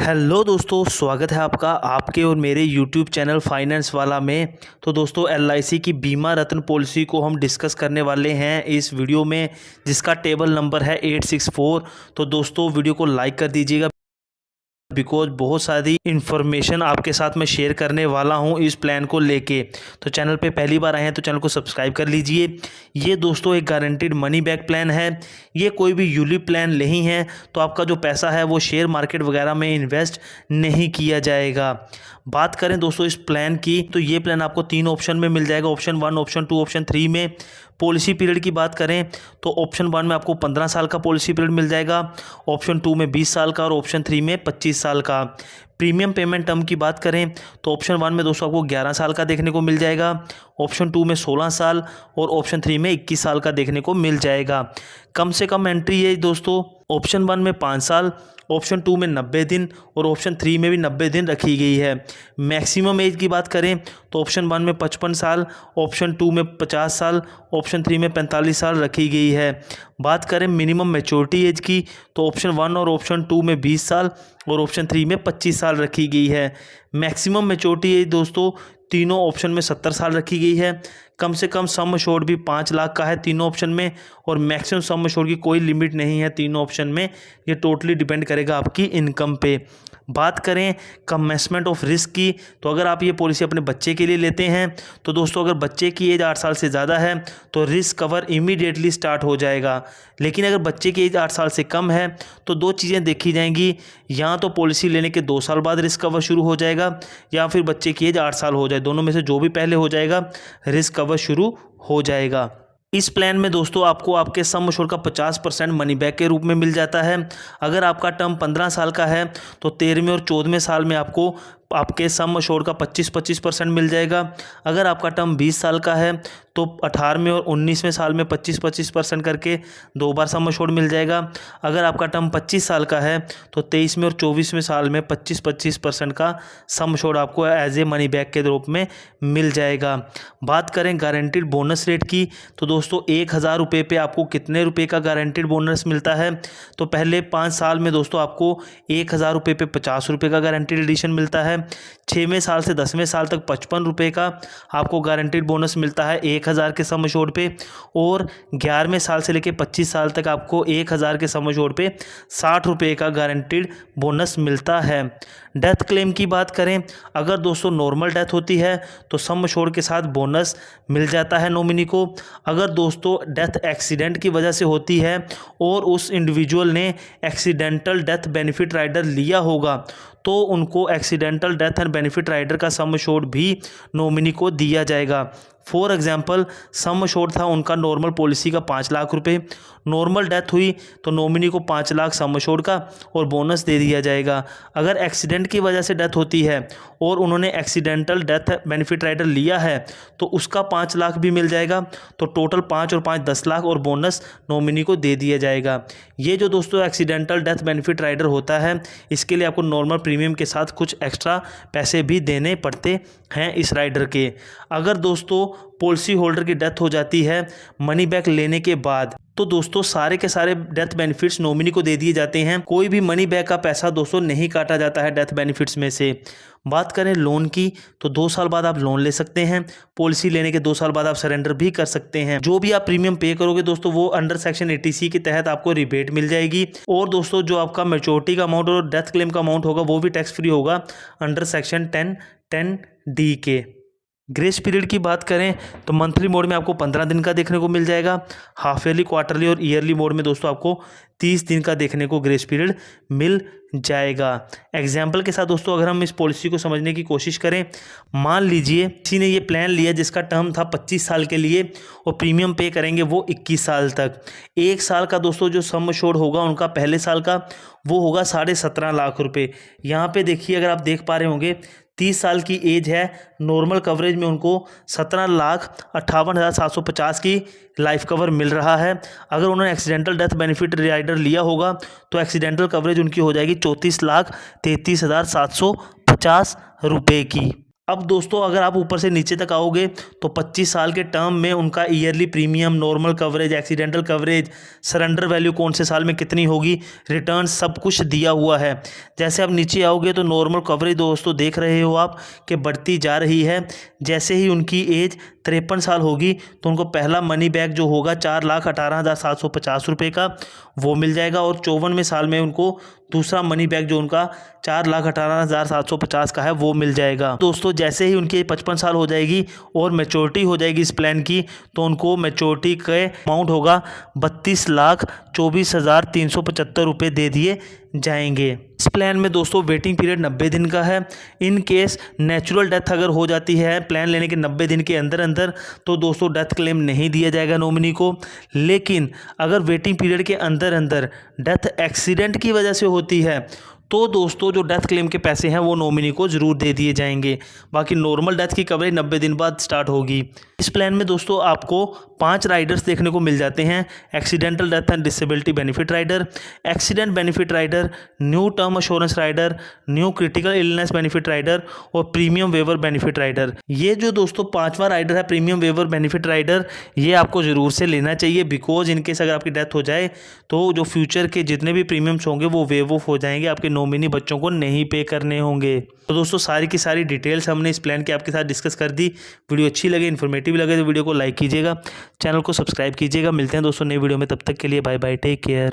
Hello दोस्तों, स्वागत है आपका आपके और मेरे यूट्यूब चैनल फाइनेंस वाला में। तो दोस्तों एलआईसी की बीमा रत्न पॉलिसी को हम डिस्कस करने वाले हैं इस वीडियो में, जिसका टेबल नंबर है 864। तो दोस्तों वीडियो को लाइक कर दीजिएगा बिकॉज बहुत सारी इन्फॉर्मेशन आपके साथ मैं शेयर करने वाला हूं इस प्लान को लेके। तो चैनल पे पहली बार आए हैं तो चैनल को सब्सक्राइब कर लीजिए। ये दोस्तों एक गारंटीड मनी बैक प्लान है, ये कोई भी यूलिप प्लान नहीं है। तो आपका जो पैसा है वो शेयर मार्केट वगैरह में इन्वेस्ट नहीं किया जाएगा। बात करें दोस्तों इस प्लान की, तो ये प्लान आपको 3 ऑप्शन में मिल जाएगा, ऑप्शन 1, ऑप्शन 2, ऑप्शन 3 में। पॉलिसी पीरियड की बात करें तो ऑप्शन 1 में आपको 15 साल का पॉलिसी पीरियड मिल जाएगा, ऑप्शन 2 में 20 साल का और ऑप्शन 3 में 25 साल का। प्रीमियम पेमेंट टर्म की बात करें तो ऑप्शन 1 में दोस्तों आपको 11 साल का देखने को मिल जाएगा, ऑप्शन 2 में 16 साल और ऑप्शन 3 में 21 साल का देखने को मिल जाएगा। कम से कम एंट्री है दोस्तों ऑप्शन 1 में 5 साल, ऑप्शन 2 में 90 दिन और ऑप्शन 3 में भी 90 दिन रखी गई है। मैक्सिमम एज की बात करें तो ऑप्शन 1 में 55 साल, ऑप्शन 2 में 50 साल, ऑप्शन 3 में 45 साल रखी गई है। बात करें मिनिमम मैच्योरिटी एज की तो ऑप्शन 1 और ऑप्शन 2 में 20 साल और ऑप्शन 3 में 25 साल रखी गई है। मैक्सिमम मैच्योरिटी एज दोस्तों तीनों ऑप्शन में 70 साल रखी गई है। कम से कम सम एश्योर्ड भी 5 लाख का है तीनों ऑप्शन में, और मैक्सिमम सम एश्योर्ड की कोई लिमिट नहीं है तीनों ऑप्शन में। ये टोटली डिपेंड करेगा आपकी इनकम पे। बात करें कमेंसमेंट ऑफ रिस्क की, तो अगर आप ये पॉलिसी अपने बच्चे के लिए लेते हैं तो दोस्तों अगर बच्चे की एज 8 साल से ज़्यादा है तो रिस्क कवर इमीडिएटली स्टार्ट हो जाएगा। लेकिन अगर बच्चे की एज 8 साल से कम है तो 2 चीज़ें देखी जाएंगी, या तो पॉलिसी लेने के 2 साल बाद रिस्क कवर शुरू हो जाएगा या फिर बच्चे की एज 8 साल हो जाए, दोनों में से जो भी पहले हो जाएगा रिस्क कवर शुरू हो जाएगा। इस प्लान में दोस्तों आपको आपके सम एश्योर्ड का 50% मनी बैक के रूप में मिल जाता है। अगर आपका टर्म 15 साल का है तो 13वें और 14वें साल में आपको आपके सम एश्योर्ड का 25% मिल जाएगा। अगर आपका टर्म 20 साल का है तो 18वें और 19वें साल में 25% करके 2 बार सम एश्योर्ड मिल जाएगा। अगर आपका टर्म 25 साल का है तो 23वें और 24वें साल में 25% का सम एश्योर्ड आपको एज ए मनी बैक के रूप में मिल जाएगा। बात करें गारंटीड बोनस रेट की, तो दोस्तों 1000 रुपये पे आपको कितने रुपए का गारंटीड बोनस मिलता है? तो पहले 5 साल में दोस्तों आपको 1000 रुपये पे 50 रुपये का गारंटीड एडिशन मिलता है। 6वें साल से 10वें साल तक 55 रुपये का आपको गारंटीड बोनस मिलता है 1000 के सम एश्योर्ड पे, और 11वें साल से लेकर 25 साल तक आपको 1000 के सम एश्योर्ड पे 60 रुपये का गारंटीड बोनस मिलता है। डेथ क्लेम की बात करें, अगर दोस्तों नॉर्मल डेथ होती है तो सम एश्योर्ड के साथ बोनस मिल जाता है नॉमिनी को। अगर दोस्तों डेथ एक्सीडेंट की वजह से होती है और उस इंडिविजुअल ने एक्सीडेंटल डेथ बेनिफिट राइडर लिया होगा तो उनको accidental death and benefit rider का सम एश्योर्ड भी नॉमिनी को दिया जाएगा। फॉर एग्जांपल सम एश्योर्ड था उनका नॉर्मल पॉलिसी का 5 लाख रुपए, नॉर्मल डेथ हुई तो नॉमिनी को 5 लाख सम एश्योर्ड का और बोनस दे दिया जाएगा। अगर एक्सीडेंट की वजह से डेथ होती है और उन्होंने एक्सीडेंटल डेथ बेनिफिट राइडर लिया है तो उसका 5 लाख भी मिल जाएगा। तो टोटल 5 और 5 10 लाख और बोनस नॉमिनी को दे दिया जाएगा। ये जो दोस्तों एक्सीडेंटल डेथ बेनिफिट राइडर होता है इसके लिए आपको नॉर्मल प्रीमियम के साथ कुछ एक्स्ट्रा पैसे भी देने पड़ते हैं इस राइडर के। अगर दोस्तों पॉलिसी होल्डर की डेथ हो जाती है मनी बैक लेने के बाद तो दोस्तों सारे के सारे डेथ बेनिफिट्स नॉमिनी को दे दिए जाते हैं, कोई भी मनी बैक का पैसा दोस्तों नहीं काटा जाता है डेथ बेनिफिट्स में से। बात करें लोन की, तो 2 साल बाद आप लोन ले सकते हैं, पॉलिसी लेने के 2 साल बाद आप सरेंडर भी कर सकते हैं। जो भी आप प्रीमियम पे करोगे दोस्तों वो अंडर सेक्शन 80C के तहत आपको रिबेट मिल जाएगी, और दोस्तों जो आपका मैच्योरिटी का अमाउंट और डेथ क्लेम का अमाउंट होगा वो भी टैक्स फ्री होगा अंडर सेक्शन 10(10)(D) के। ग्रेस पीरियड की बात करें तो मंथली मोड में आपको 15 दिन का देखने को मिल जाएगा, हाफ ईयरली, क्वार्टरली और ईयरली मोड में दोस्तों आपको 30 दिन का देखने को ग्रेस पीरियड मिल जाएगा। एग्जाम्पल के साथ दोस्तों अगर हम इस पॉलिसी को समझने की कोशिश करें, मान लीजिए किसी ने ये प्लान लिया जिसका टर्म था 25 साल के लिए और प्रीमियम पे करेंगे वो 21 साल तक। 1 साल का दोस्तों जो सम एश्योर्ड होगा उनका पहले साल का वो होगा 17.5 लाख रुपये। यहाँ पे देखिए, अगर आप देख पा रहे होंगे 30 साल की एज है, नॉर्मल कवरेज में उनको 17,58,750 की लाइफ कवर मिल रहा है। अगर उन्होंने एक्सीडेंटल डेथ बेनिफिट राइडर लिया होगा तो एक्सीडेंटल कवरेज उनकी हो जाएगी 34,33,750 रुपये की। अब दोस्तों अगर आप ऊपर से नीचे तक आओगे तो 25 साल के टर्म में उनका yearly premium, normal coverage, accidental coverage, surrender value कौन से साल में कितनी होगी, रिटर्न, सब कुछ दिया हुआ है। जैसे आप नीचे आओगे तो नॉर्मल कवरेज दोस्तों देख रहे हो आप कि बढ़ती जा रही है। जैसे ही उनकी एज 53 साल होगी तो उनको पहला मनी बैक जो होगा 4,18,750 रुपये का वो मिल जाएगा, और 54वें साल में उनको दूसरा मनी बैक जो उनका 4,18,750 का है वो मिल जाएगा। दोस्तों जैसे ही उनकी 55 साल हो जाएगी और मैच्योरिटी हो जाएगी इस प्लान की, तो उनको मैच्योरिटी के अमाउंट होगा 32,24,375 रुपये दे दिए जाएंगे। इस प्लान में दोस्तों वेटिंग पीरियड 90 दिन का है। इन केस नेचुरल डेथ अगर हो जाती है प्लान लेने के 90 दिन के अंदर अंदर तो दोस्तों डेथ क्लेम नहीं दिया जाएगा नॉमिनी को। लेकिन अगर वेटिंग पीरियड के अंदर अंदर डेथ एक्सीडेंट की वजह से होती है तो दोस्तों जो डेथ क्लेम के पैसे हैं वो नॉमिनी को ज़रूर दे दिए जाएंगे। बाकी नॉर्मल डेथ की कवरेज 90 दिन बाद स्टार्ट होगी। इस प्लान में दोस्तों आपको 5 राइडर्स देखने को मिल जाते हैं। Accidental death and disability benefit rider, accident benefit rider, new term assurance rider, new critical illness benefit rider और प्रीमियम वेवर बेनिफिट राइडर। ये जो दोस्तों 5वां राइडर है प्रीमियम वेवर बेनिफिट राइडर, ये आपको ज़रूर से लेना चाहिए, बिकॉज इनकेस अगर आपकी डेथ हो जाए तो जो फ्यूचर के जितने भी प्रीमियम्स होंगे वो वेव ऑफ हो जाएंगे, आपके नॉमिनी बच्चों को नहीं पे करने होंगे। तो दोस्तों सारी की सारी डिटेल्स हमने इस प्लान की आपके साथ डिस्कस कर दी। वीडियो अच्छी लगे, इन्फॉर्मेटिव लगे तो वीडियो को लाइक कीजिएगा, चैनल को सब्सक्राइब कीजिएगा। मिलते हैं दोस्तों नई वीडियो में, तब तक के लिए बाय बाय, टेक केयर।